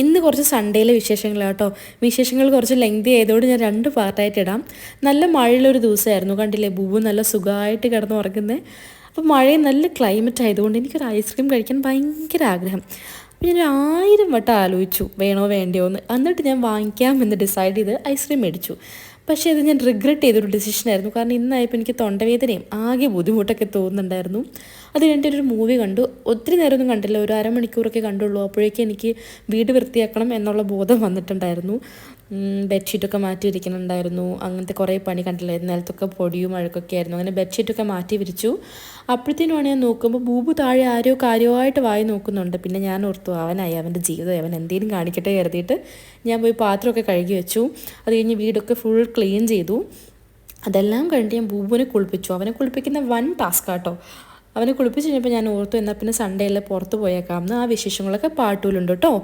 ഇന്ന് കുറച്ച് സൺഡേയിലെ വിശേഷങ്ങളാട്ടോ. വിശേഷങ്ങൾ കുറച്ച് ലെങ്തി ആയതുകൊണ്ട് ഞാൻ 2 പാർട്ടായിട്ട് ഇടാം. നല്ല മഴയുള്ളൊരു ദിവസമായിരുന്നു. കണ്ടില്ലേ, ബൂബു നല്ല സുഖമായിട്ട് കിടന്ന് ഉറങ്ങുന്നത്. അപ്പോൾ മഴയും നല്ല ക്ലൈമറ്റ് ആയതുകൊണ്ട് എനിക്കൊരു ഐസ്ക്രീം കഴിക്കാൻ ഭയങ്കര ആഗ്രഹം. അപ്പോൾ ഞാൻ 1000 വട്ടം ആലോചിച്ചു വേണോ വേണ്ടയോ എന്ന്. എന്നിട്ട് ഞാൻ വാങ്ങിക്കാമെന്ന് ഡിസൈഡ് ചെയ്ത് ഐസ്ക്രീം മേടിച്ചു. പക്ഷേ ഇത് ഞാൻ റിഗ്രറ്റ് ചെയ്തൊരു ഡിസിഷനായിരുന്നു. കാരണം ഇന്നായപ്പോൾ എനിക്ക് തൊണ്ടവേദനയും ആകെ ബുദ്ധിമുട്ടൊക്കെ തോന്നുന്നുണ്ടായിരുന്നു. അത് കഴിഞ്ഞിട്ട് ഒരു മൂവി കണ്ടു. ഒത്തിരി നേരമൊന്നും കണ്ടില്ല, ഒരു അരമണിക്കൂറൊക്കെ കണ്ടുള്ളൂ. അപ്പോഴേക്കും എനിക്ക് വീട് വൃത്തിയാക്കണം എന്നുള്ള ബോധം വന്നിട്ടുണ്ടായിരുന്നു. ബെഡ്ഷീറ്റൊക്കെ മാറ്റി വിരിക്കുന്നുണ്ടായിരുന്നു. അങ്ങനത്തെ കുറേ പണി കണ്ടില്ലായിരുന്നു. നിലത്തൊക്കെ പൊടിയും അഴുക്കൊക്കെ ആയിരുന്നു. അങ്ങനെ ബെഡ്ഷീറ്റൊക്കെ മാറ്റി വിരിച്ചു. അപ്പോഴത്തേനുമാണ് ഞാൻ നോക്കുമ്പോൾ ബൂബു താഴെ ആരോ കാര്യമായിട്ട് വായി നോക്കുന്നുണ്ട്. പിന്നെ ഞാൻ ഓർത്തു അവനായി, അവൻ്റെ ജീവിതം അവൻ എന്തെങ്കിലും കാണിക്കട്ടെ കരുതിയിട്ട് ഞാൻ പോയി പാത്രമൊക്കെ കഴുകി വെച്ചു. അത് കഴിഞ്ഞ് വീടൊക്കെ ഫുൾ ക്ലീൻ ചെയ്തു. അതെല്ലാം കഴിഞ്ഞിട്ട് ഞാൻ ബൂബുവിനെ കുളിപ്പിച്ചു. അവനെ കുളിപ്പിക്കുന്ന വൻ ടാസ്ക് ആട്ടോ. അവനെ കുളിപ്പിച്ച് കഴിഞ്ഞപ്പോൾ ഞാൻ ഓർത്തു എന്നാൽ പിന്നെ സൺഡേ അല്ലേ പുറത്ത് പോയേക്കാം എന്ന്. ആ വിശേഷങ്ങളൊക്കെ പാർട്ട് 2 കേട്ടോ.